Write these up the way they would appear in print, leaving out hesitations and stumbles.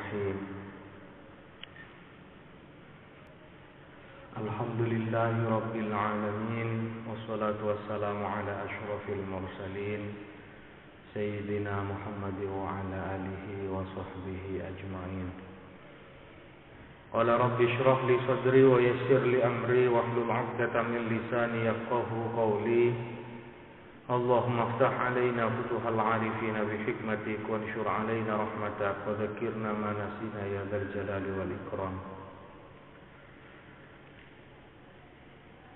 الرحيم الحمد لله رب العالمين والصلاة والسلام على أشرف المرسلين سيدنا محمد وعلى آله وصحبه أجمعين قال رب اشرح لي صدري ويسر لي أمري واحلل عقدة من لساني يفقهوا قولي اللهم افتح علينا فتوح العارفين بحكمتك وانشر علينا رحمتك وذكرنا ما نسينا يا ذا الجلال والإكرام.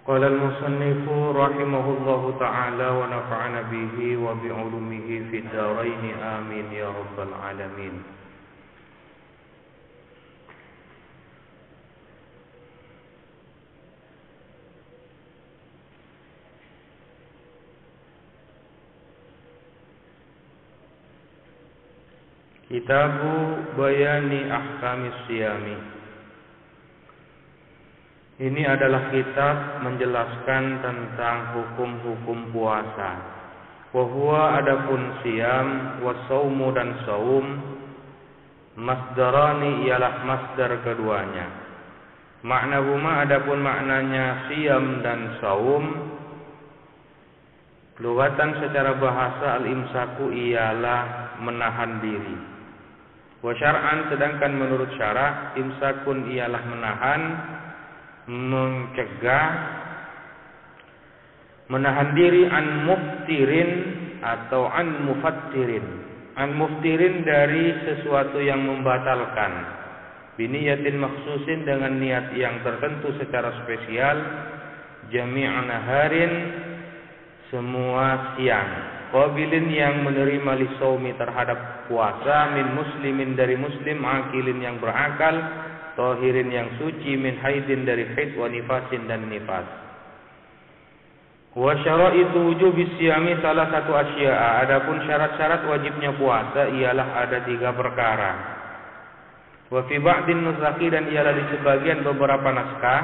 قال المصنف رحمه الله تعالى ونفعنا به وبعلومه في الدارين آمين يا رب العالمين. Kitabu Bayani Ahkamis Siyami. Ini adalah kitab menjelaskan tentang hukum-hukum puasa. Wa huwa adapun siyam wa saumu dan saum masdarani ialah masdar keduanya. Maknahuma adapun maknanya siyam dan saum lugatan secara bahasa al-imsaku ialah menahan diri. Wa syar'an sedangkan menurut syara imsakun ialah menahan, mencegah, menahan diri an muftirin atau an mufattirin. An muftirin dari sesuatu yang membatalkan. Biniyatin maksusin dengan niat yang tertentu secara spesial. Jami'an naharin semua siang. Qabilin yang menerima lisaumi terhadap puasa min muslimin dari muslim akilin yang berakal tahirin yang suci min haidin dari haid wa nifasin dan nifas. Wa syaraitu wujubi siyami salah satu asya'a. Adapun syarat-syarat wajibnya puasa ialah ada 3 perkara. Wa fi ba'din nusakhi dan ialah di sebagian beberapa naskah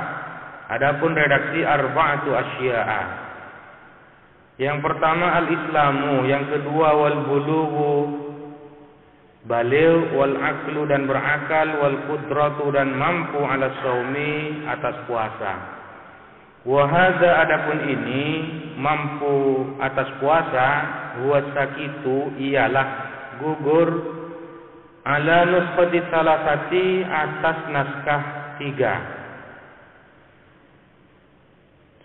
adapun redaksi arba'atu asya'a. Yang pertama al-islamu, yang kedua wal bulughu baligh wal aqlu dan berakal wal qudratu dan mampu ala saumi atas puasa. Wa hadza adapun ini mampu atas puasa huwa sakitu ialah gugur ala nuskhati salasati atas naskah 3.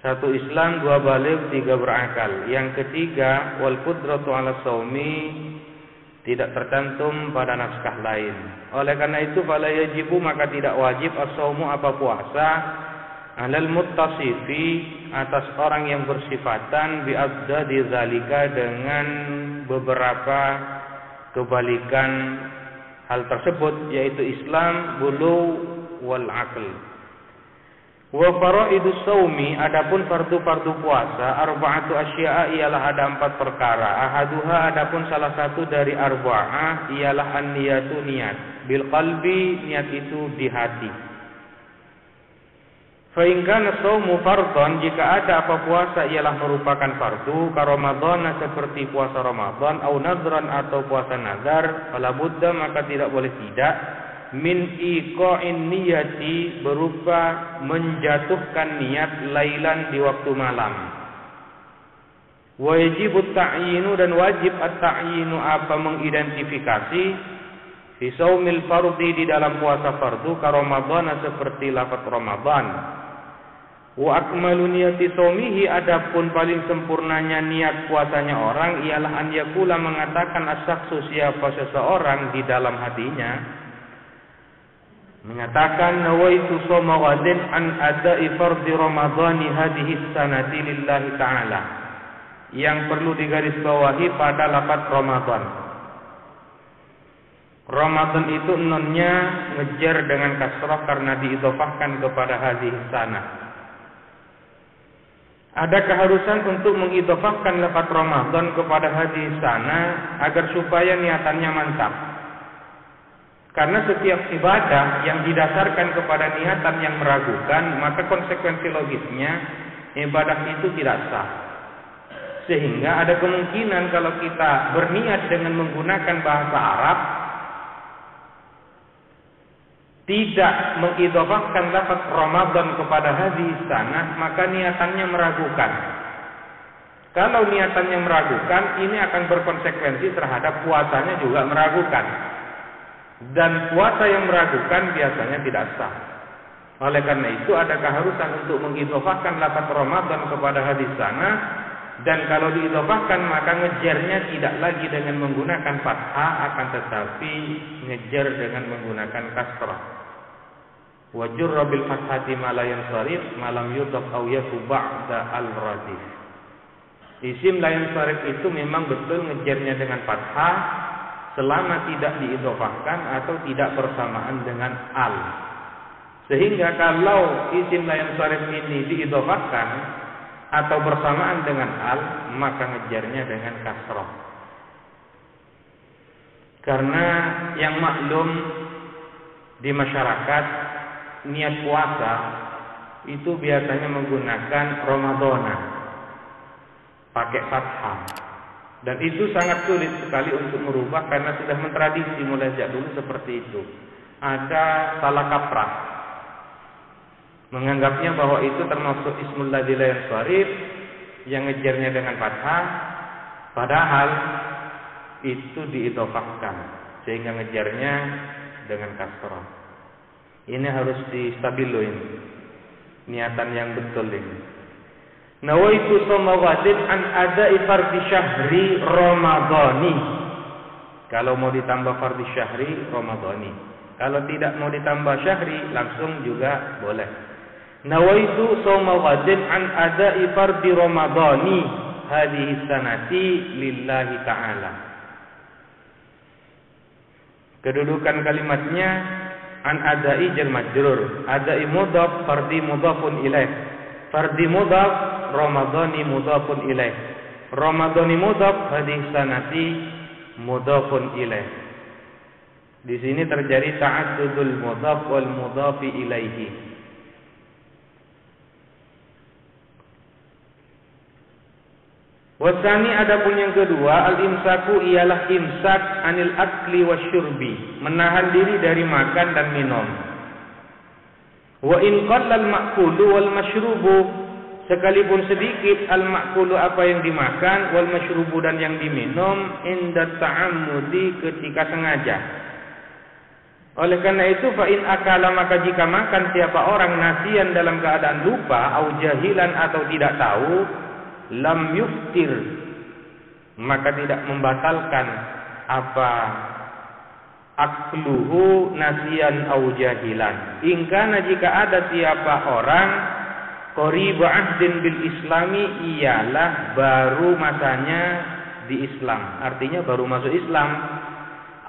1 Islam, 2 baligh, 3 berakal. Yang ketiga wal qudratu ala saumi tidak tercantum pada naskah lain. Oleh karena itu fala yajibu maka tidak wajib as-saumu apa puasa alal muttasifi atas orang yang bersifatan bi abdadi zalika dengan beberapa kebalikan hal tersebut yaitu Islam, bulugh wal aql. Wa faraidus saumi adapun fardu-fardu puasa arba'atu asya'a ialah ada 4 perkara. Ahaduha adapun salah satu dari arba'ah ialah an-niyatu niat. Bil qalbi niat itu di hati. Fa in kana saumu fardhan jika ada apa puasa ialah merupakan fardu ka Ramadan seperti puasa Ramadan au nadran atau puasa nazar fala budda maka tidak boleh tidak min iqa'in niyati berupa menjatuhkan niat lailan di waktu malam. Wajib ta'yinu dan wajib at-ta'yinu apa mengidentifikasi fi saumil fardhi di dalam puasa fardu ka Ramadan seperti lafaz Ramadan. Wa akmalu niyati saumihi adapun paling sempurnanya niat puasanya orang ialah an yakula mengatakan as-saksu siapa seseorang di dalam hatinya menyatakan nawaitu shauma ghadin an ada'i fardhi ramadhani hadhihi sanati lillahi ta'ala yang perlu digarisbawahi pada lafaz Ramadan. Ramadan itu nunnya ngejar dengan kasrah karena diidhofahkan kepada hadhihi sanah. Ada keharusan untuk mengidhofahkan lafaz Ramadan kepada hadhihi sanah agar supaya niatannya mantap. Karena setiap ibadah yang didasarkan kepada niatan yang meragukan, maka konsekuensi logisnya ibadah itu tidak sah. Sehingga ada kemungkinan kalau kita berniat dengan menggunakan bahasa Arab, tidak mengidhofahkan lafaz Ramadan kepada hadis sanah, maka niatannya meragukan. Kalau niatannya meragukan, ini akan berkonsekuensi terhadap puasanya juga meragukan. Dan puasa yang meragukan biasanya tidak sah. Oleh karena itu ada keharusan untuk mengidhofahkan lafaz Ramadan kepada hadis sanah, dan kalau diidhofahkan maka ngejarnya tidak lagi dengan menggunakan fathah, akan tetapi ngejar dengan menggunakan kasrah. Wa jurra bil fathati ma la yansarif ma lam yudhaf aw yaku ba'da al-radif. Isim la yansarif itu memang betul ngejarnya dengan fathah selama tidak diidhofahkan atau tidak bersamaan dengan al. Sehingga kalau isim la yansarif ini diidhofahkan atau bersamaan dengan al, maka ngejarnya dengan kasrah. Karena yang maklum di masyarakat, niat puasa itu biasanya menggunakan Ramadana pakai fathah, dan itu sangat sulit sekali untuk merubah karena sudah mentradisi mulai sejak dulu seperti itu. Ada salah kaprah menganggapnya bahwa itu termasuk ismul ladzi la yansharif yang ngejarnya dengan fathah, padahal itu diidhofahkan sehingga ngejarnya dengan kasrah. Ini harus distabiluin niatan yang betul ini. Nawaitu shauma ghadin an ada'i fardhi syahri ramadhani. Kalau mau ditambah fardhi syahri ramadhani. Kalau tidak mau ditambah syahri langsung juga boleh. Nawaitu shauma ghadin an ada'i fardhi ramadhani hadhihi sanati lillahi ta'ala. Kedudukan kalimatnya an ada'i jar majrur, ada'i mudhaf, fardhi mudhafun ilaih. Fardhi mudhaf, ramadhani mudhafun ilaih. Ramadhani mudhaf, hadhihi sanati mudhafun ilaih. Di sini terjadi ta'addudul mudhaf wal mudhafi ilaihi. Wasani adapun yang kedua, al-imsaku ialah imsak anil akli wasyurbi, menahan diri dari makan dan minum. Wa in qalla al-ma'kulu wal masyrubu, sekalipun sedikit al-ma'kulu apa yang dimakan, wal masyrubu dan yang diminum, inda ta'ammudi ketika sengaja. Oleh karena itu fa in akala, maka jika makan siapa orang nasian dalam keadaan lupa, au jahilan atau tidak tahu, lam yuftir, maka tidak membatalkan apa akluhu nasian au jahilan. Ingkana jika ada siapa orang qariba ahdin bil islami, ialah baru masanya di Islam, artinya baru masuk Islam,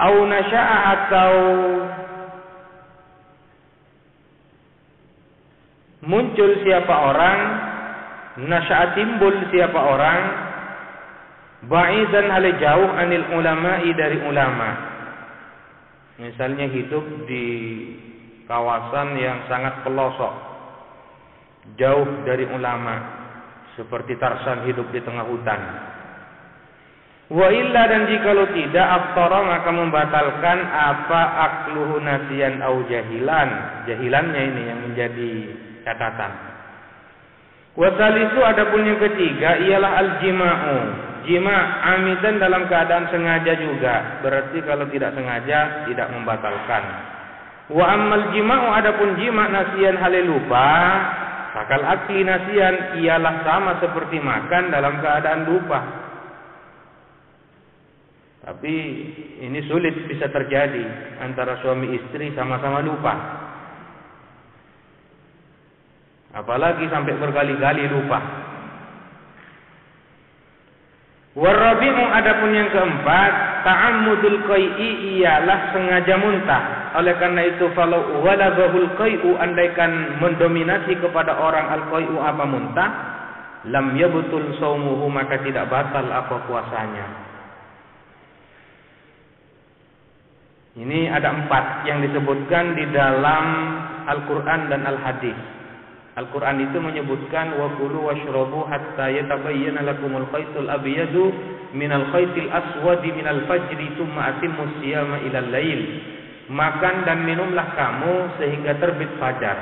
au nasya'a atau muncul siapa orang, nasya'a timbul siapa orang, ba'idan hal jauh anil ulama'i dari ulama. Misalnya hidup di kawasan yang sangat pelosok, jauh dari ulama, seperti Tarsan hidup di tengah hutan. Wa illa, dan jikalau tidak, aftara, maka membatalkan apa akluhu nasiyan au jahilan. Jahilannya ini yang menjadi catatan. Wasalisu adapun yang ketiga ialah al-jima'u, jima' amidan dalam keadaan sengaja juga, berarti kalau tidak sengaja tidak membatalkan. Wa ammal jima'u adapun jima' nasiyan hale lupa, sakal akli nasiyan ialah sama seperti makan dalam keadaan lupa. Tapi ini sulit bisa terjadi antara suami istri sama-sama lupa. Apalagi sampai berkali-kali lupa. Warabi'u adapun yang keempat, ta'ammudul qai'i ialah sengaja muntah. Oleh karena itu falau walagahul qai'u, andaikan mendominasi kepada orang al-qai'u apa muntah, lam yabtul shaumuhu, maka tidak batal apa puasanya. Ini ada 4 yang disebutkan di dalam Al-Quran dan Al-Hadis. Al-Quran itu menyebutkan wa kulu washrabu hatta yatabayyana lakumul khaytul abyadu minal khaytil aswadi minal fajri tsumma atimmus siyama ilal lail. makan dan minumlah kamu sehingga terbit fajar.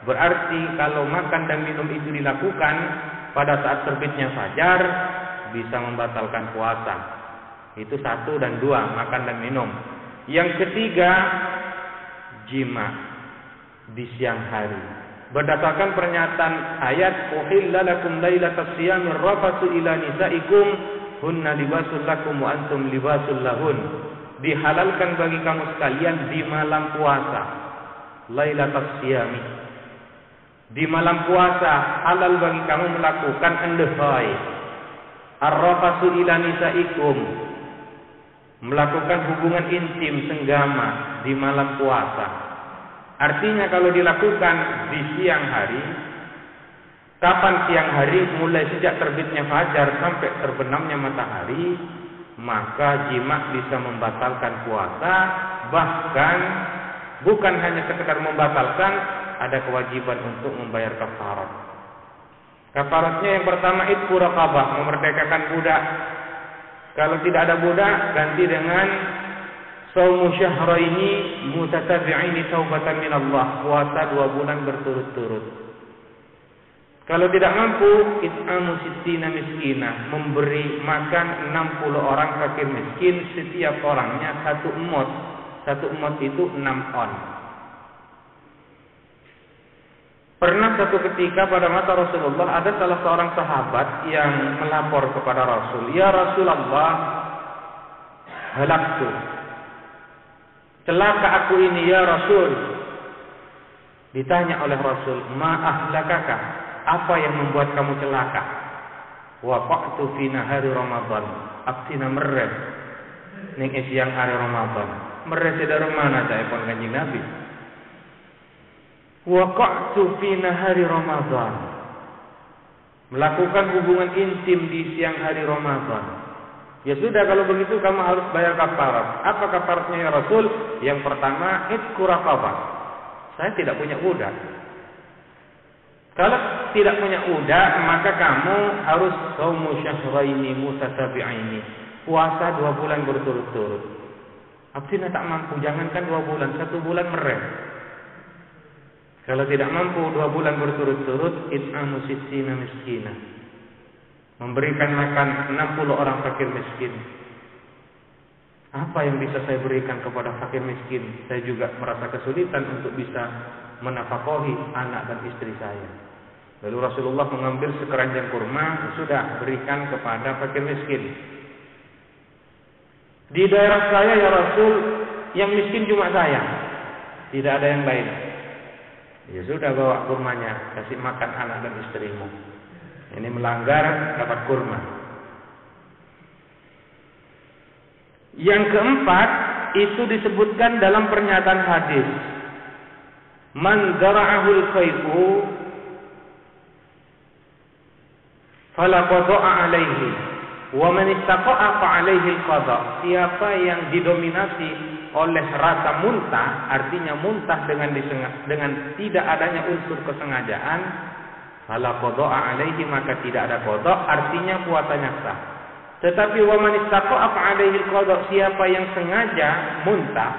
Berarti kalau makan dan minum itu dilakukan pada saat terbitnya fajar, bisa membatalkan puasa. Itu 1 dan 2, makan dan minum. Yang ketiga, jima di siang hari. Berdasarkan pernyataan ayat, uhilla lakum lailatas siyamir rafatsu ila nisaikum hunna libasul lakum wa antum libasul lahun. Dihalalkan bagi kamu sekalian di malam puasa, lailatas siyami. Di malam puasa halal bagi kamu melakukan endehai. Ar-rafatsu ila nisaikum, melakukan hubungan intim senggama di malam puasa. Artinya kalau dilakukan di siang hari, kapan siang hari? Mulai sejak terbitnya fajar sampai terbenamnya matahari, maka jima bisa membatalkan puasa. Bahkan bukan hanya sekedar membatalkan, ada kewajiban untuk membayar kafarat. Kafaratnya yang pertama itqu raqabah, memerdekakan budak. Kalau tidak ada budak, ganti dengan Shaumu syahraini mutatabi'aini taubatan min Allah, puasa 2 bulan berturut-turut. Kalau tidak mampu, it'amu sittina miskina, memberi makan 60 orang fakir miskin, setiap orangnya 1 emot. 1 emot itu 6 on. Pernah satu ketika pada masa Rasulullah ada salah seorang sahabat yang melapor kepada Rasul, "Ya Rasulullah, halaktu. Celaka aku ini ya Rasul." Ditanya oleh Rasul, "Ma ahlakaka? Apa yang membuat kamu celaka?" "Waqa'tu fi nahari Ramadan." Aktina mereh ning siang hari Ramadan. Mereh dari mana saya pun Kanjeng Nabi? Waqa'tu fi nahari Ramadan. Melakukan hubungan intim di siang hari Ramadan. Ya sudah, kalau begitu kamu harus bayar kafarat. Apa kafaratnya ya Rasul? Yang pertama, itqu raqabah. Saya tidak punya budak. Kalau tidak punya budak, maka kamu harus shaumu syahraini mutatabi'aini, puasa 2 bulan berturut-turut. Artinya tak mampu, jangankan 2 bulan, 1 bulan mereh. Kalau tidak mampu 2 bulan berturut-turut, it'amu sittina miskina, memberikan makan 60 orang fakir miskin. Apa yang bisa saya berikan kepada fakir miskin? Saya juga merasa kesulitan untuk bisa menafkahi anak dan istri saya. Lalu Rasulullah mengambil sekeranjang kurma, sudah berikan kepada fakir miskin. Di daerah saya ya Rasul, yang miskin cuma saya, tidak ada yang lain. Ya sudah, bawa kurmanya, kasih makan anak dan istrimu. Ini melanggar, dapat kurma. Yang keempat, itu disebutkan dalam pernyataan hadis. Man zara'ahul khayfu fala qada'a alaihi wa man istaqa'a fa alaihi al-qada'. Siapa yang didominasi oleh rasa muntah, artinya muntah dengan tidak adanya unsur kesengajaan, fala qada'a alaihi, maka tidak ada qada', artinya puasanya sah. Tetapi wa man istaqa'a fa alaihi al-qada', siapa yang sengaja muntah,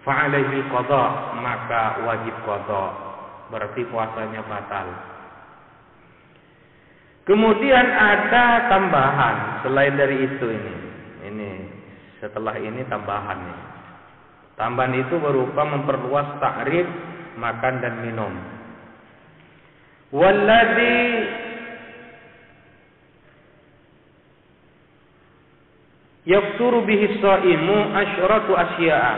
fa alaihi al-qada', maka wajib qada', berarti puasanya batal. Kemudian ada tambahan selain dari itu ini setelah ini tambahan nih. Tambahan itu berupa memperluas ta'rif makan dan minum. Walladzi yafturu bihi shaimu asyratu asya'a.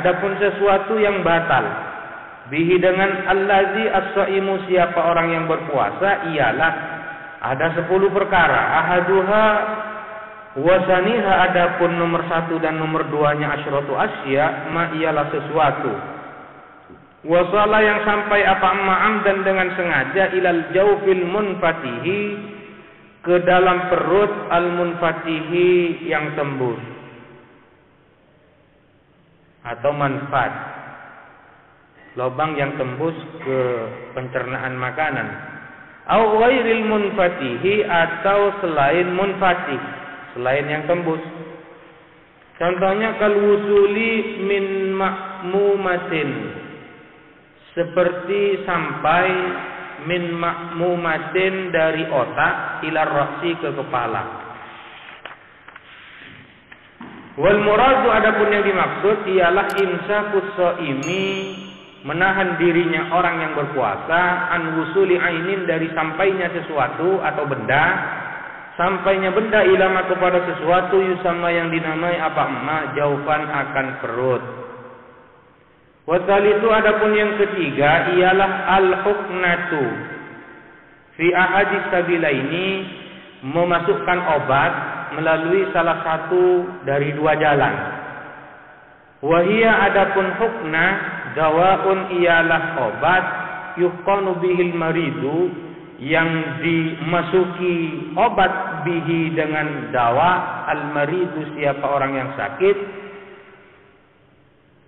Adapun sesuatu yang batal bihi dengan allazi as-shaimu, siapa orang yang berpuasa, ialah ada 10 perkara. Ahaduha wasaniha, adapun nomor 1 dan nomor 2-nya asyratu asya, ma ialah sesuatu. Wasala yang sampai apa ma'am dan dengan sengaja, ilal jawfil munfatihi, ke dalam perut al munfatihi yang tembus atau manfaat, lubang yang tembus ke pencernaan makanan. Au ghairil munfatihi, atau selain munfatih, selain yang tembus. Contohnya kal wusuli min ma'mumatin, seperti sampai min ma'mumatin dari otak ila ra'si ke kepala. Wal muradu adapun yang dimaksud ialah imsakus shaimi, menahan dirinya orang yang berpuasa, an wusuli ainin, dari sampainya sesuatu atau benda, sampainya benda ilama kepada sesuatu yusama yang dinamai apa ma jaufan akan perut. Wasalisu adapun yang ketiga ialah al-huknatu fi ahadis sabilaini, memasukkan obat melalui salah satu dari dua jalan. Wahia adapun hukna dawaun ialah obat yuqanu bihil maridu, yang dimasuki obat bihi dengan dawa, al maridu siapa orang yang sakit,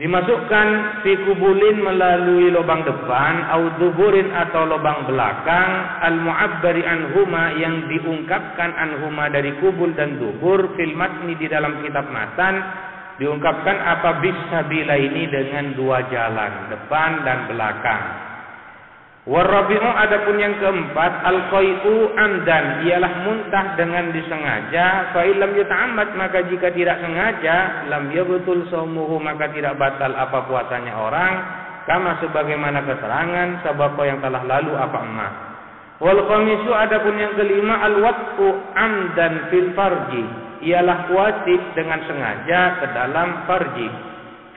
dimasukkan fi kubulin melalui lubang depan, au duburin atau lubang belakang, al mu'abbari anhuma yang diungkapkan anhuma dari kubul dan dubur, fil matni di dalam kitab matan diungkapkan apa bisabila ini dengan dua jalan, depan dan belakang. Warabi'u adapun yang keempat al-qai'u amdan, ialah muntah dengan disengaja. Fa illam yata'ammad, maka jika tidak sengaja, lam yabtul shaumuhu, maka tidak batal apa puasanya orang, kama sebagaimana keterangan sabapa yang telah lalu apa emak. Wal khamisu adapun yang kelima al-wat'u amdan fil farji, ialah wajib dengan sengaja ke dalam farji.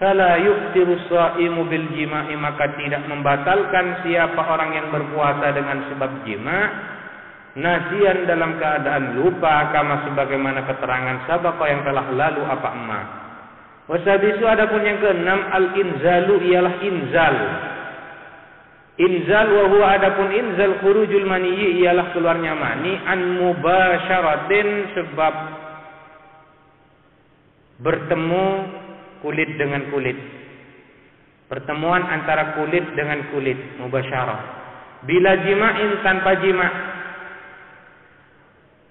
Fala yuftiru shaimu bil jima'i, maka tidak membatalkan siapa orang yang berpuasa dengan sebab jima, nasian dalam keadaan lupa, kama sebagaimana keterangan sabapa yang telah lalu apa emak. Wasabisu adapun yang keenam al-inzalu, ialah inzal. Inzal wa huwa adapun inzal khurujul maniyyi, ialah keluarnya mani, an mubasyaratin sebab bertemu kulit dengan kulit, pertemuan antara kulit dengan kulit, mubasyarah. Bila jima'in tanpa jima,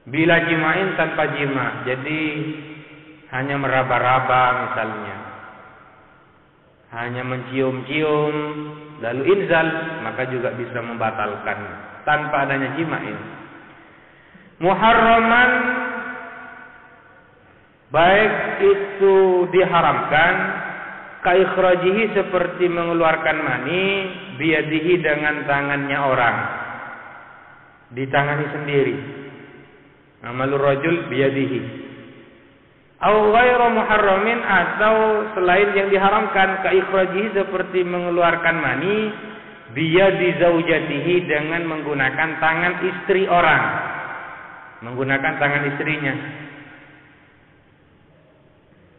bila jima'in tanpa jima, jadi hanya meraba-raba misalnya, hanya mencium-cium lalu inzal, maka juga bisa membatalkan tanpa adanya jima'in. Muharraman, baik itu diharamkan, kaikhrajihi seperti mengeluarkan mani, biyadihi dengan tangannya orang, ditangani sendiri, amalur rajul biyadihi. Au ghairu muharramin, atau selain yang diharamkan, kaikhrajihi seperti mengeluarkan mani, biyadi zaujatihi dengan menggunakan tangan istri orang, menggunakan tangan istrinya.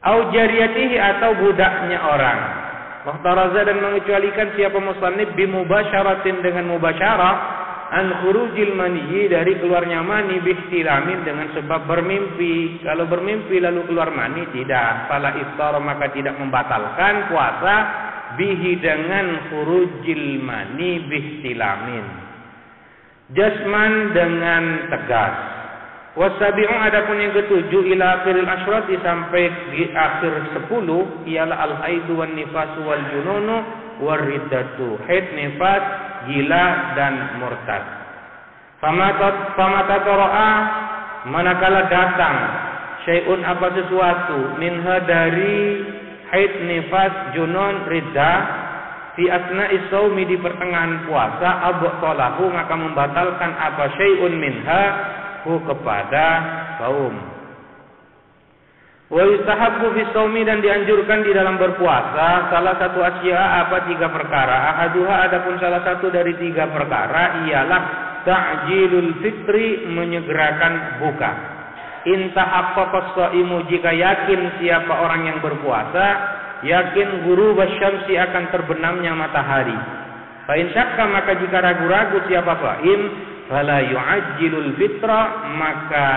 Au jariyatihi, atau budaknya orang. Wahtaraza, dan mengecualikan siapa musannif bimubasyaratin dengan mubasyarah, an khurujil maniyyi dari keluarnya mani, bihtilamin dengan sebab bermimpi. Kalau bermimpi lalu keluar mani tidak, fala iftar, maka tidak membatalkan puasa, bihi dengan khurujil mani bihtilamin. Jasman dengan tegas. Wasabi'u adapun yang ketujuh ila akhiril asyrati, sampai di akhir 10, ialah al-haidu wan nifasu wal jununu war riddatu, haid, nifas, gila dan murtad. Famata tara'a, manakala datang syai'un apa sesuatu, minha dari haid, nifas, junun, riddah, fi asna'is shaumi di pertengahan puasa, abtalahu, maka membatalkan apa syai'un minha kepada saum. Wa yustahabbu fi shaumi, dan dianjurkan di dalam berpuasa salah satu asya apa 3 perkara. Ahaduha adapun salah satu dari 3 perkara ialah ta'jilul fitri, menyegerakan buka. In tahaqqaqa shaimu, jika yakin siapa orang yang berpuasa, yakin ghurubasy syamsi akan terbenamnya matahari. Fa in syakka, maka jika ragu-ragu siapa shaim, fala yu'ajjilul fitra, maka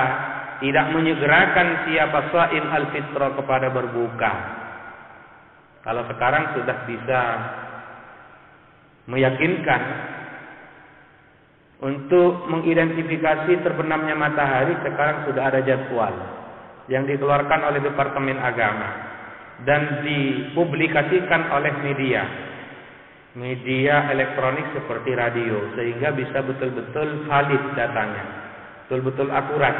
tidak menyegerakan siapa shaim al-fitra kepada berbuka. Kalau sekarang sudah bisa meyakinkan untuk mengidentifikasi terbenamnya matahari, sekarang sudah ada jadwal. yang dikeluarkan oleh Departemen Agama dan dipublikasikan oleh media elektronik seperti radio, sehingga bisa betul-betul valid datanya, betul-betul akurat.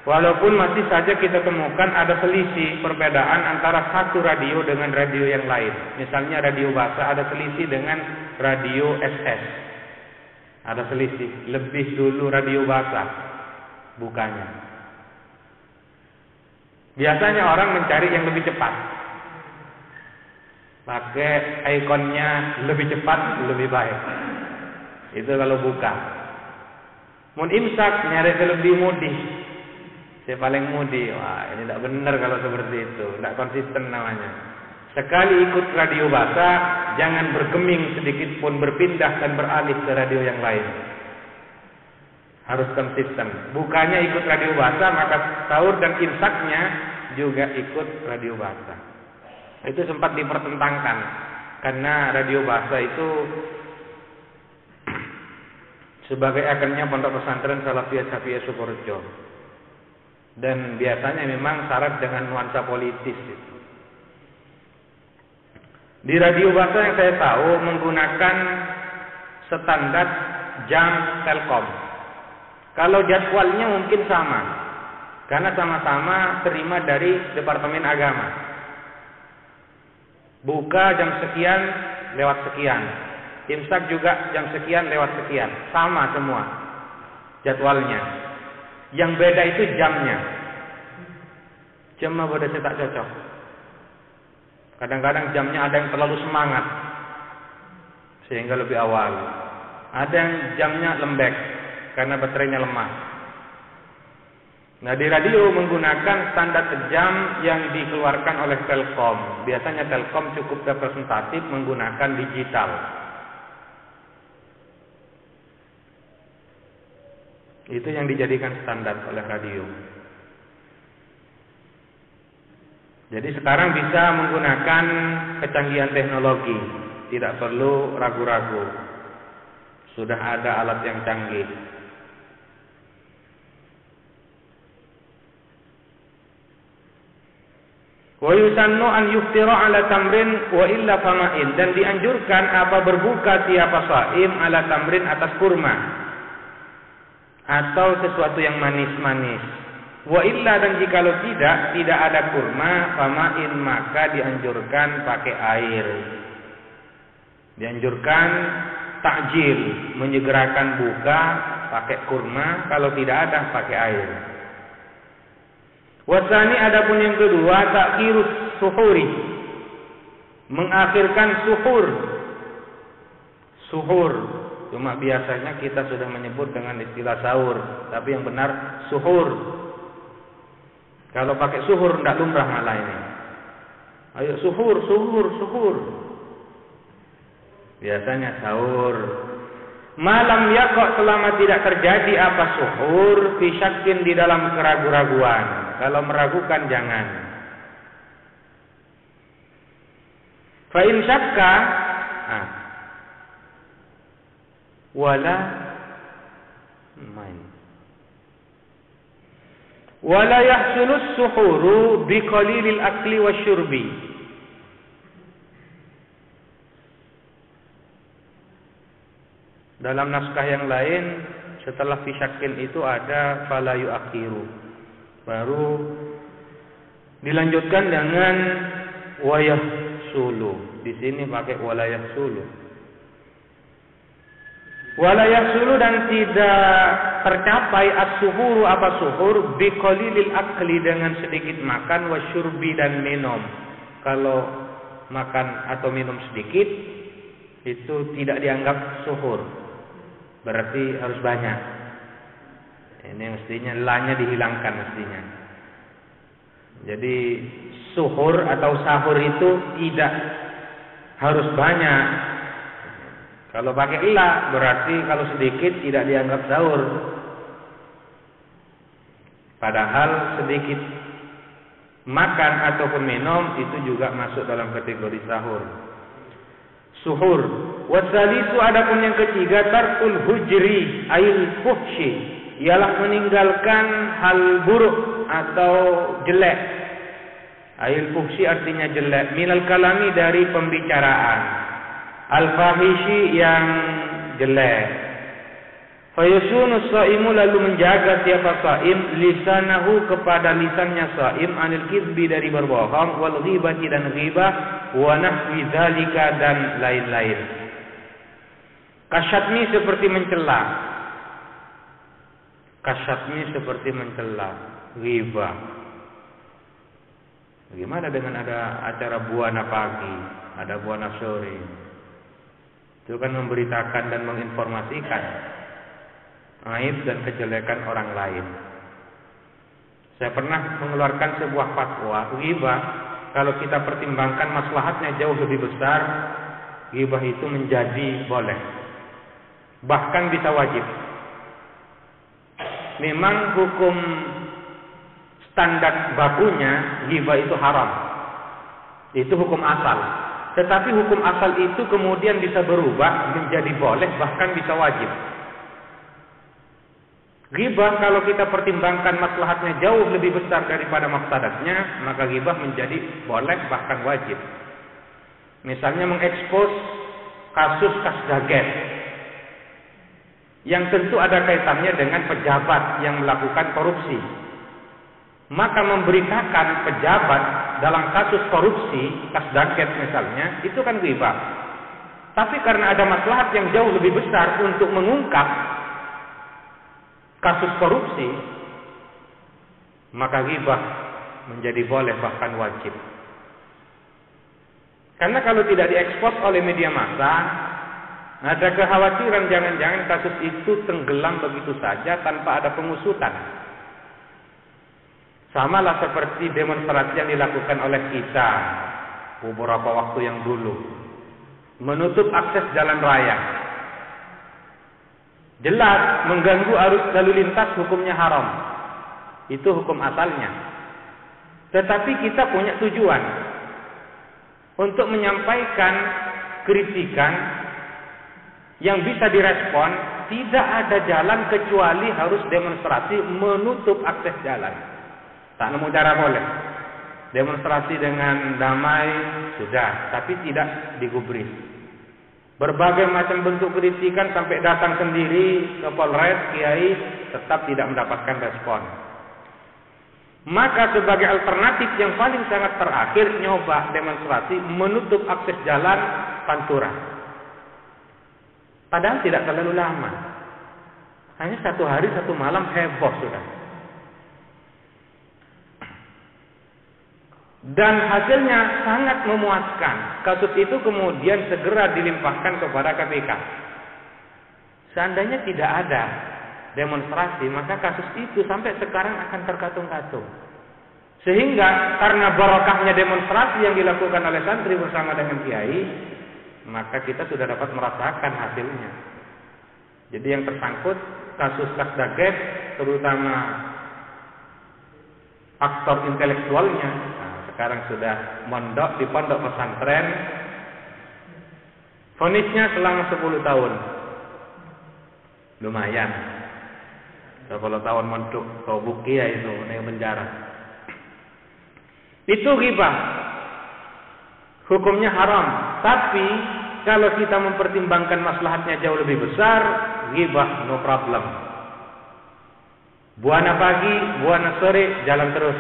Walaupun masih saja kita temukan ada selisih perbedaan antara satu radio dengan radio yang lain. Misalnya radio Basa ada selisih dengan radio SS. Ada selisih, lebih dulu radio Basa bukanya. Biasanya orang mencari yang lebih cepat, pakai ikonnya lebih cepat, lebih baik. Itu kalau buka. Mun imsak nyari lebih mudi. Saya paling mudi. Wah, ini tidak benar kalau seperti itu, tidak konsisten namanya. Sekali ikut radio Basa, jangan bergeming sedikit pun berpindah dan beralih ke radio yang lain. Harus konsisten. Bukanya ikut radio Basa, maka sahur dan imsaknya juga ikut radio Basa. Itu sempat dipertentangkan karena radio Basa itu sebagai akhirnya Pondok Pesantren Salafiyah Syafiyah Sukorejo, dan biasanya memang syarat dengan nuansa politis itu. Di radio Basa yang saya tahu menggunakan standar jam Telkom. Kalau jadwalnya mungkin sama, karena sama-sama terima dari Departemen Agama. Buka jam sekian lewat sekian, imsak juga jam sekian lewat sekian, sama semua jadwalnya. Yang beda itu jamnya. Jam apa saya tak cocok. Kadang-kadang jamnya ada yang terlalu semangat sehingga lebih awal. Ada yang jamnya lembek karena baterainya lemah. Nah, di radio menggunakan standar jam yang dikeluarkan oleh Telkom. Biasanya Telkom cukup representatif menggunakan digital. Itu yang dijadikan standar oleh radio. Jadi sekarang bisa menggunakan kecanggihan teknologi, tidak perlu ragu-ragu. Sudah ada alat yang canggih. Wa yusannu an yuftira ala tamrin wa illa fama'in, dan dianjurkan apa berbuka siapa shaim ala tamrin atas kurma atau sesuatu yang manis-manis. Wa illa, dan jikalau tidak ada kurma, fama'in, maka dianjurkan pakai air. Dianjurkan takjil, menyegerakan buka pakai kurma, kalau tidak ada pakai air. Wasani, adapun yang kedua, takhirus suhuri, mengakhirkan suhur. Cuma biasanya kita sudah menyebut dengan istilah sahur, tapi yang benar suhur. Kalau pakai suhur tidak lumrah malah ini. Ayo suhur. Biasanya sahur. Malam ya kok selama tidak terjadi apa suhur, fi syakkin, di dalam keraguan-raguan. Kalau meragukan jangan. Fa in syakka wala yahsulus suhuru biqalilil akli wasyurbi. Dalam naskah yang lain setelah fisyakin itu ada fala yuakhiru, baru dilanjutkan dengan wayah sulu. Di sini pakai walayah sulu. Walayah sulu, dan tidak tercapai as-suhuru apa suhur biqalilil akli, dengan sedikit makan, wasyurbi, dan minum. Kalau makan atau minum sedikit itu tidak dianggap suhur, berarti harus banyak. Ini mestinya lanya dihilangkan mestinya. Jadi suhur atau sahur itu tidak harus banyak. Kalau pakai la berarti kalau sedikit tidak dianggap sahur. Padahal sedikit makan ataupun minum itu juga masuk dalam kategori sahur. Suhur. Wasalisu, adapun yang ketiga, tarkul hujri ail fuhshi, ialah meninggalkan hal buruk atau jelek. Ail fuhsi artinya jelek. Minal kalami dari pembicaraan. Al-fahishi yang jelek. Fayusunu shaimu lalu menjaga siapa shaim lisanahu kepada lisannya shaim anil kizbi dari berbohong wal ghibati dan ghibah wa nahwi dzalika dan lain-lain. Kasyatmi seperti mencela. Kasyatmi seperti mencela, ghibah. Bagaimana dengan ada acara buana pagi, ada buana sore? Itu kan memberitakan dan menginformasikan aib dan kejelekan orang lain. Saya pernah mengeluarkan sebuah fatwa, ghibah kalau kita pertimbangkan maslahatnya jauh lebih besar, ghibah itu menjadi boleh, bahkan bisa wajib. Memang hukum standar bakunya ghibah itu haram, itu hukum asal. Tetapi hukum asal itu kemudian bisa berubah menjadi boleh, bahkan bisa wajib. Ghibah kalau kita pertimbangkan maslahatnya jauh lebih besar daripada mafsadatnya, maka ghibah menjadi boleh bahkan wajib. Misalnya mengekspos kasus kasdaget yang tentu ada kaitannya dengan pejabat yang melakukan korupsi. Maka memberitakan pejabat dalam kasus korupsi, kasdaget misalnya, itu kan ghibah. Tapi karena ada maslahat yang jauh lebih besar untuk mengungkap kasus korupsi, maka ghibah menjadi boleh bahkan wajib. Karena kalau tidak diekspos oleh media massa, ada kekhawatiran jangan-jangan kasus itu tenggelam begitu saja tanpa ada pengusutan. Samalah seperti demonstrasi yang dilakukan oleh kita beberapa waktu yang dulu, menutup akses jalan raya. Jelas mengganggu arus lalu lintas, hukumnya haram. Itu hukum asalnya. Tetapi kita punya tujuan untuk menyampaikan kritikan yang bisa direspon. Tidak ada jalan kecuali harus demonstrasi menutup akses jalan. Tak nemu cara boleh. Demonstrasi dengan damai sudah, tapi tidak digubris. Berbagai macam bentuk kritikan sampai datang sendiri ke Polres, Kiai, tetap tidak mendapatkan respon. Maka sebagai alternatif yang paling sangat terakhir, nyoba demonstrasi menutup akses jalan Pantura. Padahal tidak terlalu lama. Hanya 1 hari 1 malam heboh sudah. Dan hasilnya sangat memuaskan. Kasus itu kemudian segera dilimpahkan kepada KPK. Seandainya tidak ada demonstrasi, maka kasus itu sampai sekarang akan terkatung-katung. Sehingga karena barokahnya demonstrasi yang dilakukan oleh santri bersama dengan kiai, maka kita sudah dapat merasakan hasilnya. Jadi yang tersangkut kasus kasdaget, terutama aktor intelektualnya, sekarang sudah mondok di pondok pesantren. Vonisnya selama 10 tahun. Lumayan. 10 tahun mondok kau buki ya itu di penjara. Itu ghibah. Hukumnya haram. Tapi kalau kita mempertimbangkan maslahatnya jauh lebih besar, ghibah no problem. Buana pagi, buana sore, jalan terus.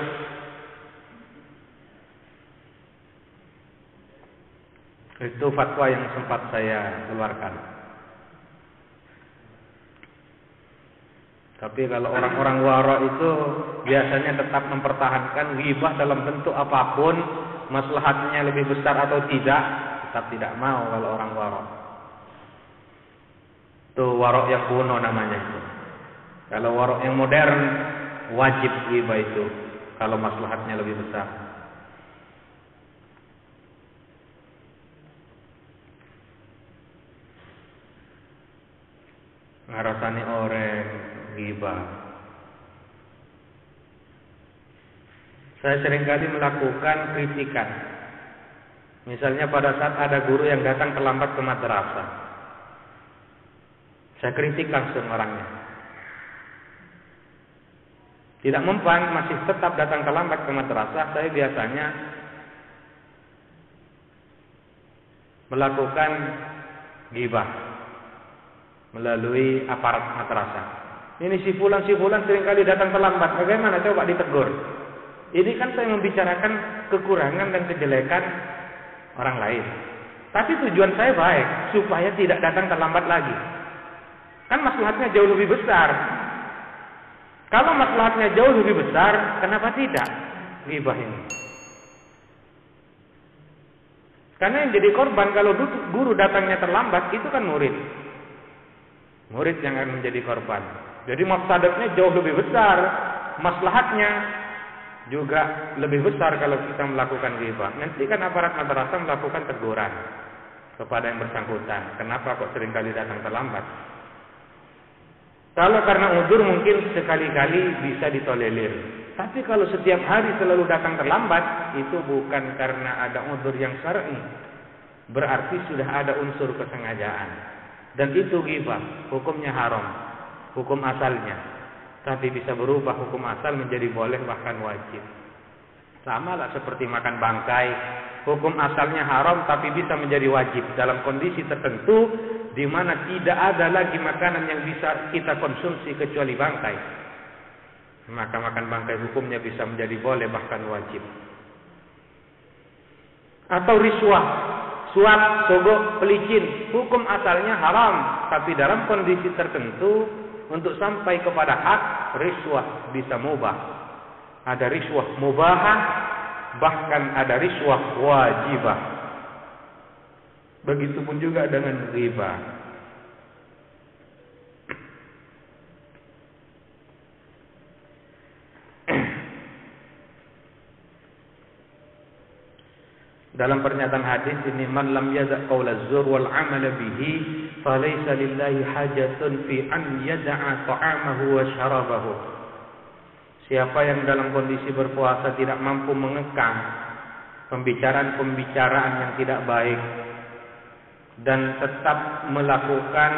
Itu fatwa yang sempat saya keluarkan. Tapi kalau orang-orang wara itu biasanya tetap mempertahankan ghibah dalam bentuk apapun, maslahatnya lebih besar atau tidak, tetap tidak mau kalau orang wara. Itu wara yang kuno namanya itu. Kalau wara yang modern, wajib ghibah itu kalau maslahatnya lebih besar. Ngarasani orang ghibah. Saya seringkali melakukan kritikan. Misalnya pada saat ada guru yang datang terlambat ke madrasah, saya kritik langsung orangnya. tidak mempan, masih tetap datang terlambat ke madrasah, saya biasanya melakukan ghibah melalui aparat madrasah. Ini si fulan seringkali datang terlambat. Bagaimana? Coba ditegur. Ini kan saya membicarakan kekurangan dan kejelekan orang lain. Tapi tujuan saya baik, supaya tidak datang terlambat lagi. Kan maslahatnya jauh lebih besar. Kalau maslahatnya jauh lebih besar, kenapa tidak ghibah ini? Karena yang jadi korban kalau guru datangnya terlambat, itu kan murid. Murid yang akan menjadi korban. Jadi mafsadatnya jauh lebih besar, maslahatnya juga lebih besar kalau kita melakukan ghibah. Nanti kan aparat madrasah melakukan teguran kepada yang bersangkutan. Kenapa kok seringkali datang terlambat? Kalau karena uzur mungkin sekali-kali bisa ditolerir. Tapi kalau setiap hari selalu datang terlambat, itu bukan karena ada uzur yang syar'i. Berarti sudah ada unsur kesengajaan. Dan itu ghibah, hukumnya haram. Hukum asalnya. Tapi bisa berubah hukum asal menjadi boleh bahkan wajib. Sama lah seperti makan bangkai. Hukum asalnya haram tapi bisa menjadi wajib dalam kondisi tertentu di mana tidak ada lagi makanan yang bisa kita konsumsi kecuali bangkai. Maka makan bangkai hukumnya bisa menjadi boleh bahkan wajib. Atau riswah, suap, sogok, pelicin, hukum asalnya haram, tapi dalam kondisi tertentu untuk sampai kepada hak, riswah bisa mubah. Ada riswah mubahah, bahkan ada riswah wajibah. Begitupun juga dengan riba. Dalam pernyataan hadis ini, man lam yaza' qaula az-zur wal 'amala bihi falaysa lillahi hajatun fi an yada'a ta'amahu wa syarabahu. Siapa yang dalam kondisi berpuasa tidak mampu mengekang pembicaraan-pembicaraan yang tidak baik dan tetap melakukan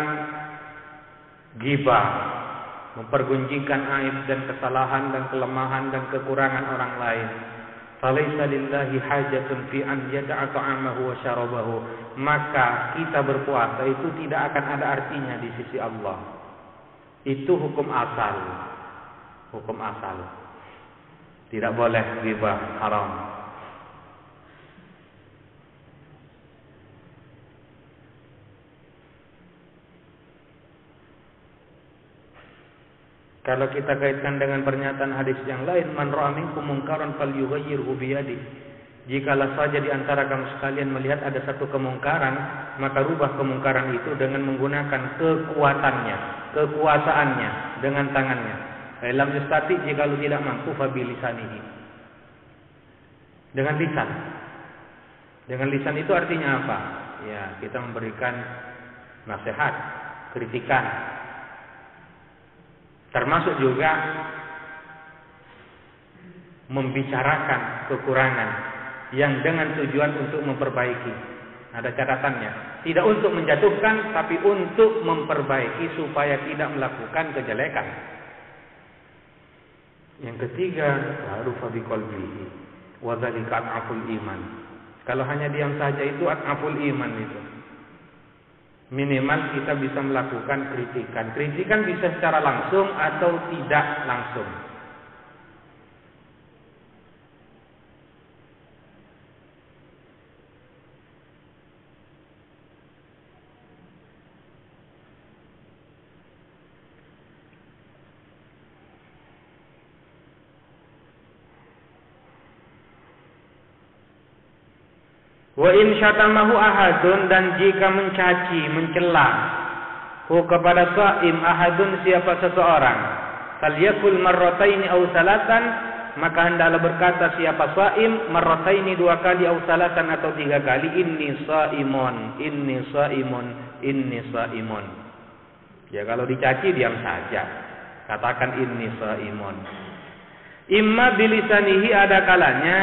ghibah, mempergunjingkan aib dan kesalahan dan kelemahan dan kekurangan orang lain, falaisa lillahi hajatun fi an yada'a ta'amahu wa syarabahu, maka kita berpuasa itu tidak akan ada artinya di sisi Allah. Itu hukum asal. Hukum asal. Tidak boleh ghibah, haram. Kalau kita kaitkan dengan pernyataan hadis yang lain, man ra'a minkum munkaran falyughayyirhu biyadihi. Jikalau saja di antara kamu sekalian melihat ada satu kemungkaran, maka rubah kemungkaran itu dengan menggunakan kekuatannya, kekuasaannya, dengan tangannya. Lam yastati, jikalau tidak mampu, fa bilisanihi. Dengan lisan. Dengan lisan itu artinya apa? Ya, kita memberikan nasihat, kritikan. Termasuk juga membicarakan kekurangan yang dengan tujuan untuk memperbaiki. Ada catatannya. Tidak untuk menjatuhkan, tapi untuk memperbaiki supaya tidak melakukan kejelekan. Yang ketiga, ma'rufa biqalbihi wa dzalika at'aful iman. Kalau hanya diam saja itu at'aful iman itu. Minimal kita bisa melakukan kritikan. Kritikan bisa secara langsung atau tidak langsung. Wa in syatamahu ahadun, dan jika mencaci, mencela kepada shaim ahadun, siapa seseorang, falyakul marrataini aw salatan, maka hendaklah berkata siapa shaim marrataini, dua kali, aw salatan atau tiga kali, inni shaimun, inni shaimun, inni shaimun. Ya kalau dicaci diam saja, katakan inni shaimun. Imma bilisanihi, ada kalanya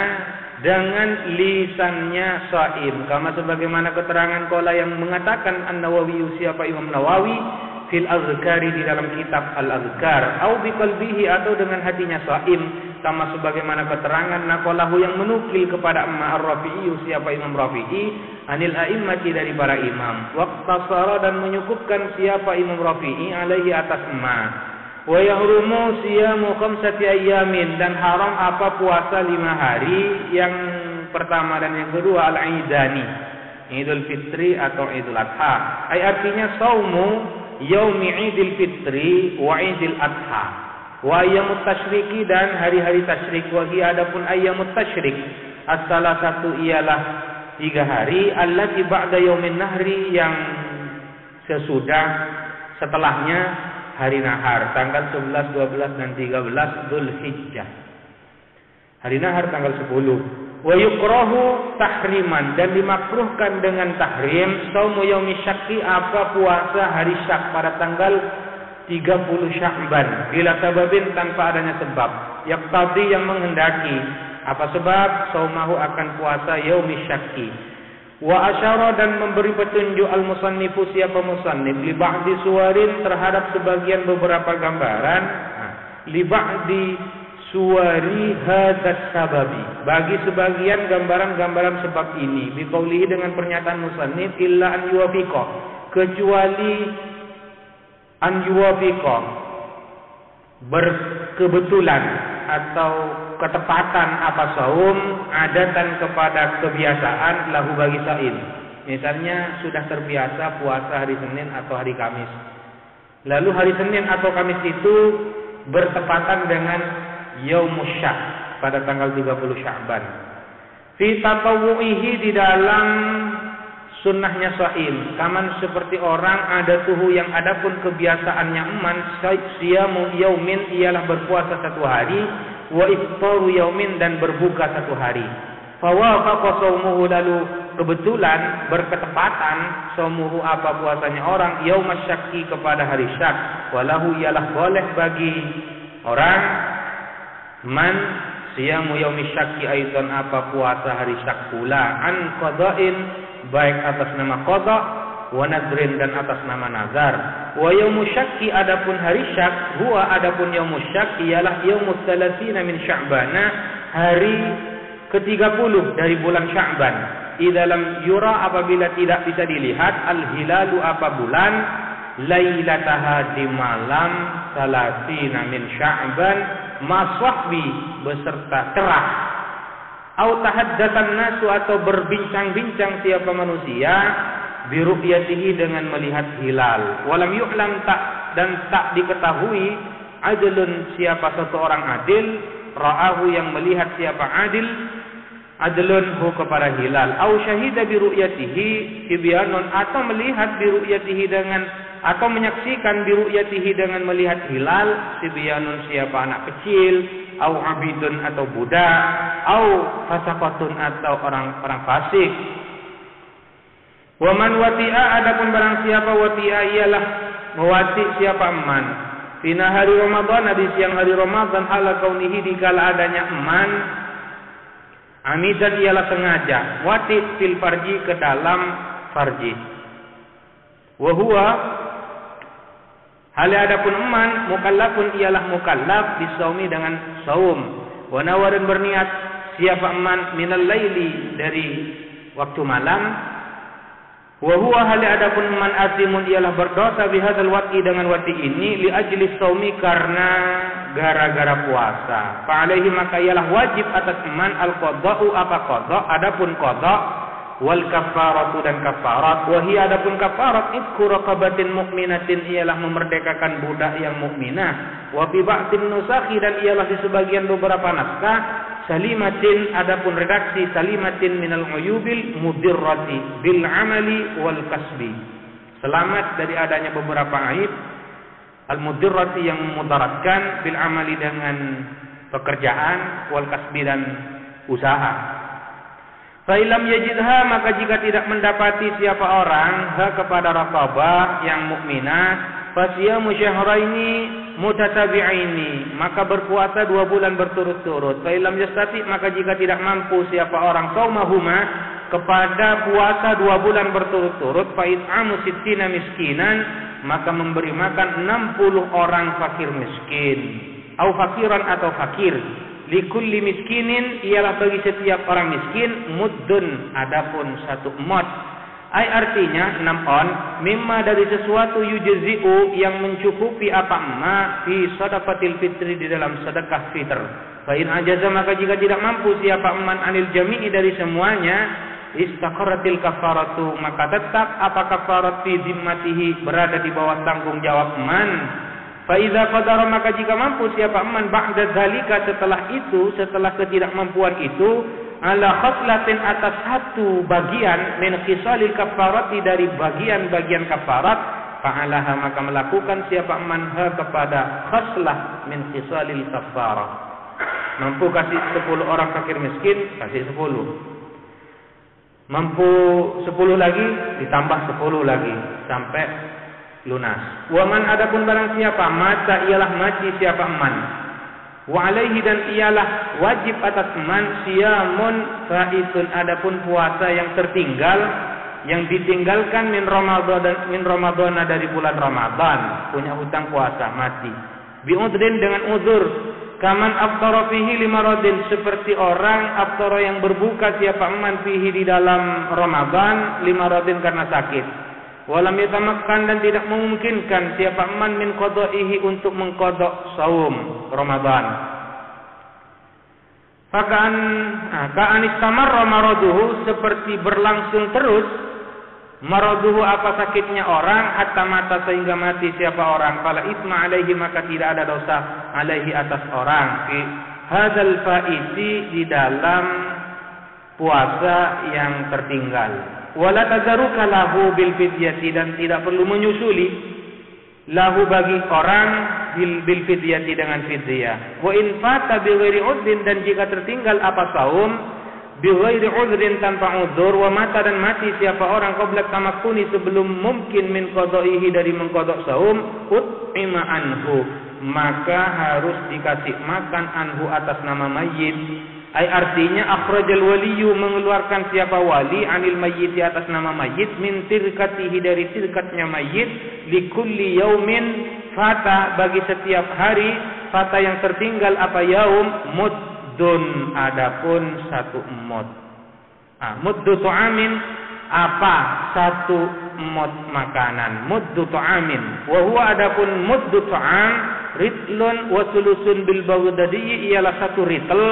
dengan lisannya shaim, kama sebagaimana keterangan qala yang mengatakan An-Nawawi, siapa Imam Nawawi, fil azkari di dalam kitab al-azkar, au biqalbihi atau dengan hatinya shaim, sama sebagaimana keterangan naqalahu yang menukil kepada Imam Ar-Rafi'i, siapa Imam Rafi'i, anil a'immati dari para imam, waqtasara dan menyukupkan siapa Imam Rafi'i alaihi atas ma, wa yahrumu siyamu khamsati ayyamin, dan haram apa puasa 5 hari, yang pertama dan yang kedua al-Aidani, Idul Fitri atau Idul Adha. Artinya saumu yaumi Idul Fitri wa Idul Adha wa ayyamut tasyriki, dan hari-hari tasyrik. Wa hiya adapun ayyamut tasyrik, salah satu ialah 3 hari allati ba'da yaumin nahri, yang setelahnya hari nahar, tanggal 11, 12 dan 13 Dzulhijjah. Hari nahar tanggal 10. Wa yukrahu tahriman, dan dimakruhkan dengan tahrim saumu yaumi syakki, apa puasa hari syak pada tanggal 30 Sya'ban, bila sababin tanpa adanya sebab, yaqtadi yang menghendaki, apa sebab saumahu akan puasa yaumi syakki. Wa asyara, dan memberi petunjuk al-musannifu siapa musannif, li ba'di suwarin terhadap sebagian beberapa gambaran, li ba'di suwari hadas sababi, bagi sebagian gambaran-gambaran sebab ini, biqaulihi dengan pernyataan musannif, illa an yuwafiqa, kecuali an yuwafiqa berkebetulan atau ketepatan apa saum adatan kepada kebiasaan lahu bagi saim. Misalnya sudah terbiasa puasa hari Senin atau hari Kamis, lalu hari Senin atau Kamis itu bertepatan dengan Yaumus Syak pada tanggal 30 Sya'ban. Fi tatawu'ihi, di dalam sunnahnya shaim, kaman seperti orang ada tuhu yang adapun kebiasaannya eman, siyamu yaumin ialah berpuasa 1 hari, wa iftaru yaumin dan berbuka 1 hari. Fawafaqa shaumuhu, lalu kebetulan berketepatan shaumuhu apa puasanya orang yaumas syakki kepada hari syak, walahu ialah boleh bagi orang man siyamu yaumi syakki aidan apa puasa hari syak pula, an qada'in, baik atas nama qada, wa nadrin dan atas nama nazar. Wa yaumu syakki, adapun hari syak, huwa adapun yaumu syak ialah yaumus salasina min Sya'bana, hari ke-30 dari bulan Sya'ban. Dalam yura, apabila tidak bisa dilihat, al-hilalu apa bulan, lailataha di malam salasina min Sya'ban, maswahbi beserta cerah, au tahaddatan nasu atau berbincang-bincang siapa manusia, biru'yatihi dengan melihat hilal, walam yu'lam tak diketahui, adlun siapa seseorang adil, ra'ahu yang melihat siapa adil, adlun hu kepada hilal, au syahida biru'yatihi tibyanun, atau melihat biru'yatihi dengan, atau menyaksikan biru'yatihi dengan melihat hilal, tibyanun siapa anak kecil, au abidun atau budak, au fasaqatun atau orang fasik. Wa man wati'a, adapun barang siapa wati'a ialah mewati siapa eman, fina hari Ramadan, di siang hari Ramadan, ala kaunihi dikala adanya eman, amidan ialah sengaja, wati fil farji ke dalam farji, wa huwa hal adapun eman, mukallafun ialah mukallaf bisaumi dengan saum, wa nawarin berniat siapa eman minal laili dari waktu malam, wa huwa hal adapun eman asimun ialah berdosa bihadzal wati dengan wati ini, li ajli saumi karena gara-gara puasa. Fa alaihi maka ialah wajib atas eman al-qada'u apa qada, adapun qada, wal kafaratu dan kafarat, wa hiya adapun kafarat itqu raqabatin mukminatin ialah memerdekakan budak yang mukminah, wa fi ba'din nusakhi dan ialah di sebagian beberapa naskah salimatin, adapun redaksi salimatin minal uyubil mudirrati bil amali wal kasbi, selamat dari adanya beberapa aib, al mudirrati yang memudaratkan, bil amali dengan pekerjaan, wal kasbi dan usaha. Fa'ilam yajidha, maka jika tidak mendapati siapa orang ha kepada raqabah yang mukminah, fasiyamu syahraini mutatabi'aini, maka berpuasa 2 bulan berturut-turut. Fa'ilam yastati, maka jika tidak mampu siapa orang saumahuma kepada puasa 2 bulan berturut-turut, fa'it'amu sittina miskinan, maka memberi makan 60 orang fakir miskin. Au fakiran atau fakir. Likulli miskinin ialah bagi setiap orang miskin muddun, adapun 1 mod. Ai artinya 6 on mimma dari sesuatu yujzi'u yang mencukupi apa ma fi shadaqatil fitri di dalam sedekah fitr. Fa in ajaza maka jika tidak mampu siapa man anil jami'i dari semuanya istaqarratil kafaratu maka tetap apa kafarat fi zimmatihi berada di bawah tanggung jawab man. Fa idza qadara maka jika mampu siapa man ba'da zalika setelah ketidakmampuan itu ala khaslatin atas 1 bagian min khisalil kafarati dari bagian-bagian kafarat fa'alaha maka melakukan siapa man kepada khaslah min khisalil kafarah. Mampu kasih 10 orang fakir miskin, kasih 10. Mampu 10 lagi, ditambah 10 lagi sampai lunas. Wa man adapun barang siapa mata ialah mati siapa man. Wa alaihi dan ialah wajib atas man siyamun faitun adapun puasa yang tertinggal yang ditinggalkan min Ramadan dari bulan Ramadan, punya hutang puasa mati. Bi udrin dengan uzur. Kaman aftara fihi limaradin seperti orang aftara yang berbuka siapa man fihi di dalam Ramadan limaradin karena sakit. Walam yatamakkan dan tidak memungkinkan siapa man min qada'ihi untuk mengqada' saum Ramadan. Ka'an istamarra maraduhu seperti berlangsung terus maraduhu apa sakitnya orang hatta mata sehingga mati siapa orang fala isma alaihi maka tidak ada dosa alaihi atas orang fi hadzal faiti di dalam puasa yang tertinggal. Wala tadaruka lahu bil fidyati dan tidak perlu menyusuli lahu bagi orang bil fidyati dengan fidyah. Wa in fata bi ghairi udrin dan jika tertinggal apa saum bi ghairi udrin tanpa udzur wa mata dan mati siapa orang qabla tamakkuni sebelum mungkin min qada'ihi dari mengqada' saum ut'ima anhu maka harus dikasih makan anhu atas nama mayyit. Ai artinya akhrajal waliyu mengeluarkan siapa wali anil mayyit atas nama mayyit min tirkatihi dari tirkatnya mayyit likulli yaumin fata bagi setiap hari fata yang tertinggal apa yaum muddun adapun 1 mud. Muddu tu'amin apa 1 mud makanan muddu tu'amin wa huwa adapun muddu tu'am ritlun wa sulusun bil baghdadi ialah 1 ritel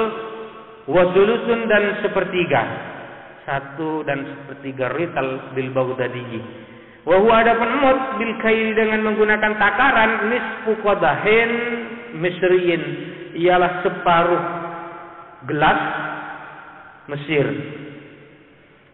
wasulusun dan 1/3 rital bil baghdadi. Wa huwa adapun mud bil kaili dengan menggunakan takaran nisfu qadahin misriyin ialah 1/2 gelas Mesir.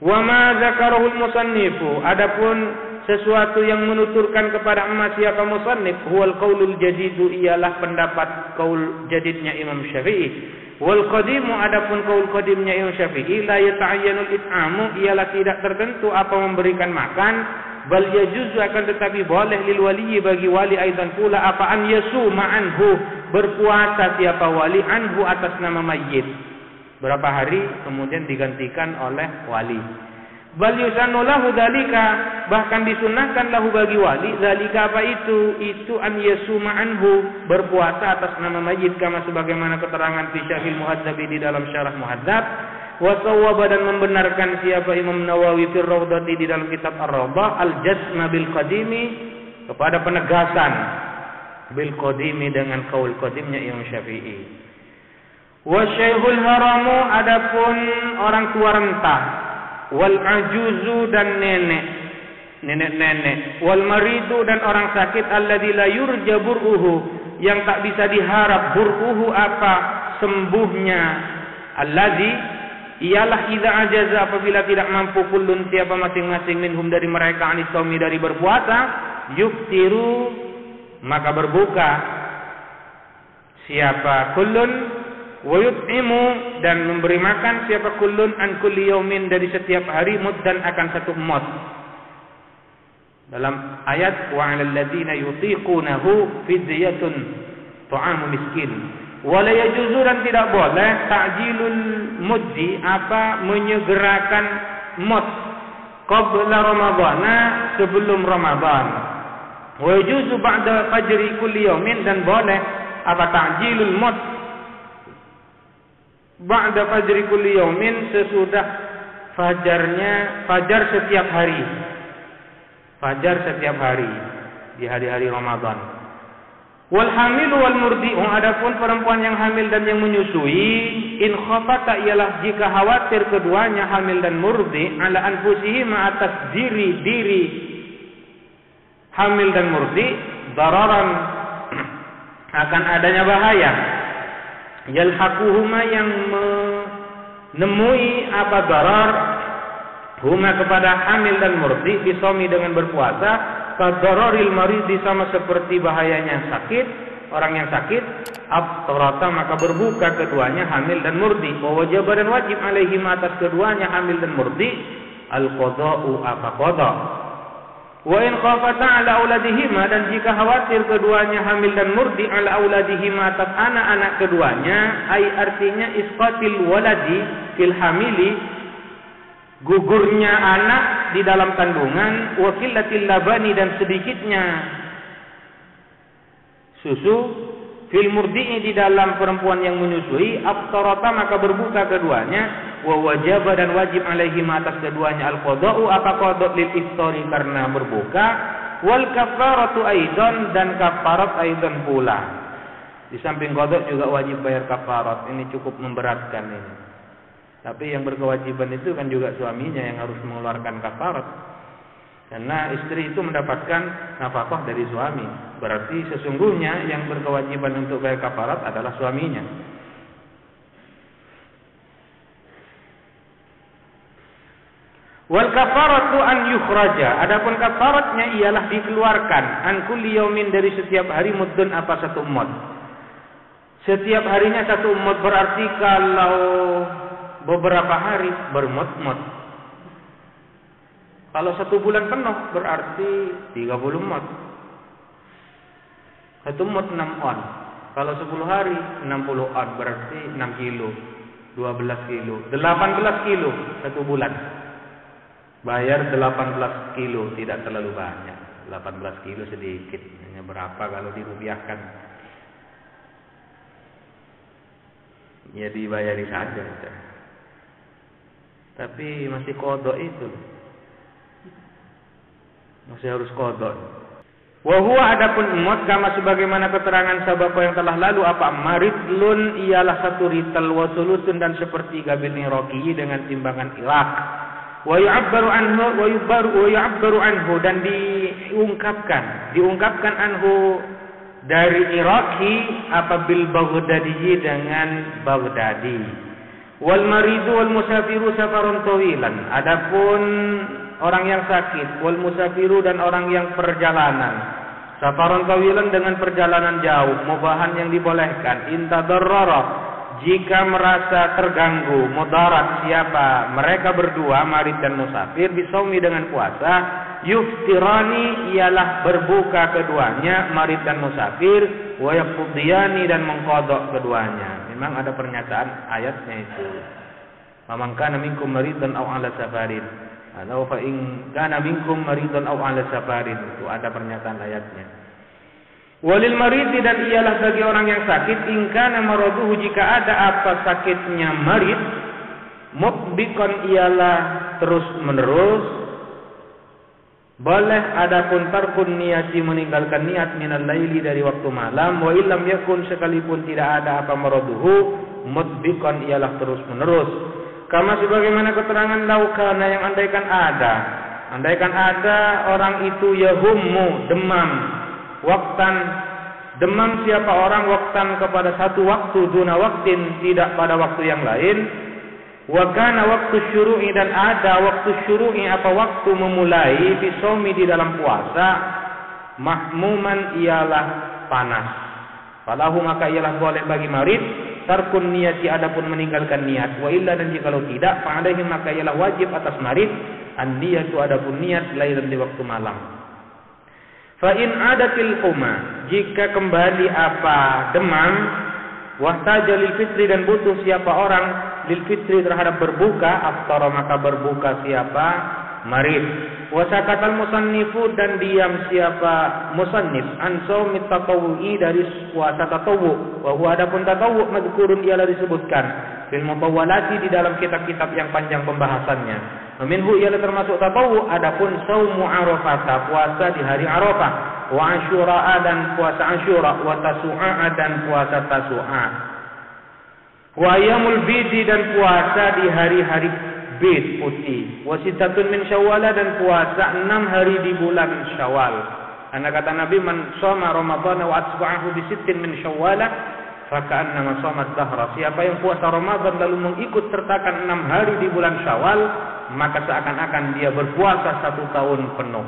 Wa ma zakarahul musannifu adapun sesuatu yang menuturkan kepada emas siapa musannif huwal qaulul jadidu ialah pendapat qaul jadidnya Imam Syafi'i. Wal qadimu adapun qaul qadimnya Imam Syafi'i la yata'ayyanul it'amu ialah tidak tertentu apa memberikan makan bal yajuzu akan tetapi boleh lil wali bagi wali aidan pula apa an yasuma anhu berpuasa siapa wali anhu atas nama mayyit berapa hari kemudian digantikan oleh wali. Bal yusannu lahu dzalika bahkan disunnahkan lahu bagi wali dzalika apa itu an yasuma anhu berpuasa atas nama mayyit kama sebagaimana keterangan fi Syarhil Muhadzab di dalam Syarah Muhadzab wa sawwaba dan membenarkan siapa Imam Nawawi fi Raudhati di dalam kitab Ar-Raudhah al-jazma bil qadimi kepada penegasan bil qadimi dengan qaul qadimnya Imam Syafi'i. Wa syaikhul haramu adapun orang tua renta wal ajuzu dan nenek wal maridu dan orang sakit alladzi la yurja bur'uhu yang tak bisa diharap bur'uhu apa sembuhnya alladzi ialah idza ajaza apabila tidak mampu kullun siapa masing-masing minhum dari mereka anis saumi dari berpuasa yuftiru maka berbuka siapa kullun wa yut'imu dan memberi makan siapa kullun an kulli yaumin dari setiap hari muddan akan 1 mud. Dalam ayat wa 'alal ladzina yutiqunahu fidyatun ta'amu miskin. Wa la yajuzu dan tidak boleh ta'jilul muddi apa menyegerakan mud qabla ramadhana sebelum Ramadan. Wa yajuzu ba'da fajri kulli yawmin, dan boleh ta'jilul maut ba'da fajri kulli yawmin, sesudah fajar setiap hari. Fajar setiap hari di hari-hari Ramadan. Wal hamilu wal murdi'u, adapun perempuan yang hamil dan yang menyusui, in khafata, ialah jika khawatir keduanya hamil dan murdi, ala anfusihima, atas diri hamil dan murdi, dararan, akan adanya bahaya, yalhaquhuma, yang menemui darar huma kepada hamil dan murdi, bisomi, dengan berpuasa, kadararil maridi, sama seperti bahayanya sakit, orang yang sakit, aftarata, maka berbuka keduanya hamil dan murdi. Wa wajib, dan wajib, alaihim, atas keduanya hamil dan murdi, al-qada'u, qada. Wa in khafata ala auladihima, dan jika khawatir keduanya hamil dan murdi, ala auladihima, atas anak-anak keduanya, artinya isqatil waladi fil hamili, gugurnya anak di dalam kandungan, wa qillatil labani, dan sedikitnya susu, fil murdi'i, di dalam perempuan yang menyusui, aftarata, maka berbuka keduanya, wa wajaba, dan wajib, alaihim, atas keduanya, al-qada'u, qada lil iftari, karena berbuka, wal kafaratu aidan, dan kafarat aidan pula. Di samping qada juga wajib bayar kafarat. Ini cukup memberatkan ini. Tapi yang berkewajiban itu kan juga suaminya yang harus mengeluarkan kafarat. Karena istri itu mendapatkan nafkah dari suami. Berarti sesungguhnya yang berkewajiban untuk bayar kafarat adalah suaminya. Wal kafaratu an yukhraja, adapun kafaratnya ialah dikeluarkan, an kulli yaumin, dari setiap hari, muddun, satu mud. Setiap harinya satu mud, berarti kalau beberapa hari bermut-mut. Kalau 1 bulan penuh berarti 30 mut. 1 mut 6 on. Kalau 10 hari 60 on, berarti 6 kilo, 12 kilo, 18 kilo 1 bulan. Bayar 18 kilo, tidak terlalu banyak. 18 kilo sedikit. Hanya berapa kalau dirupiahkan? Ya dibayari saja. Tapi masih kodok itu, masih harus kodok. Wa huwa, adapun mut, kama sebagaimana keterangan sabako yang telah lalu, maridlun, ialah 1 rital, wa sulusun, dan sepertiga bil iraqi, dengan timbangan Irak. Wa yu'abbaru anhu, dan diungkapkan anhu dari Iraqi, bil Baghdadi, dengan Baghdadi. Wal maridu wal musafiru safarun tawilan, adapun orang yang sakit, wal musafiru, dan orang yang perjalanan, safarun tawilan, dengan perjalanan jauh, mubahan, yang dibolehkan, intadarrara, jika merasa terganggu, mudarat, siapa? Mereka berdua, marid dan musafir, bisaumi, dengan puasa, yuftirani, ialah berbuka keduanya, marid dan musafir, wa yaqdiyani, dan mengqadha keduanya. Memang ada pernyataan ayatnya itu. Faman kana minkum maridan aw 'ala safarin. Atau fa in kana minkum maridan aw 'ala safarin. Itu ada pernyataan ayatnya. Walil maridi, dan ialah bagi orang yang sakit, in kana maraduhu, jika ada sakitnya marid, mutbiqan, ialah terus menerus. Boleh adapun tarkun niyati, meninggalkan niat, minal laili, dari waktu malam, wa illam yakun, sekalipun tidak ada maraduhu, mutbiqan, ialah terus menerus. Kama sebagaimana keterangan laukana, yang andaikan ada orang itu yahummu, demam, waktan, demam siapa orang, waktan, kepada 1 waktu, duna waktin, tidak pada waktu yang lain. Wa kana waktu syuru'i, dan ada waktu syuru'i, waktu memulai, bisomi, di dalam puasa, mahmuman, ialah panas. Falahu, maka ialah boleh bagi marid, tarkun niyati, adapun meninggalkan niat. Wa illa, dan jikalau tidak, fa'alaihi, maka ialah wajib atas marid, an-niyatu, adapun niat, lailan, di waktu malam. Fa in adatil huma, jika kembali demam, wahtaja lil fitri, dan butuh siapa orang lil fitri terhadap berbuka, aftara, maka berbuka siapa marid. Wa sakatal musannifu dan diam siapa musannif an shaumit tatawwu'i dari puasa tatawwu. Wa huwa adapun tatawwu mazkurun ialah disebutkan fil mutawwalati di dalam kitab-kitab yang panjang pembahasannya. Minhu ialah termasuk tatawwu adapun shaumu Arafah, puasa di hari Arafah, wa Asyura dan puasa Asyura, wa Tasu'a dan puasa Tasu'a. Wa ayyamul bidi dan puasa di hari-hari bid putih. Wa sittatun min Syawal dan puasa 6 hari di bulan Syawal. Karena kata Nabi man shoma Ramadan wa atba'ahu bi sittin min Syawal faka'annama shoma ad-dahra. Siapa yang puasa Ramadan lalu mengikut sertakan 6 hari di bulan Syawal, maka seakan-akan dia berpuasa 1 tahun penuh.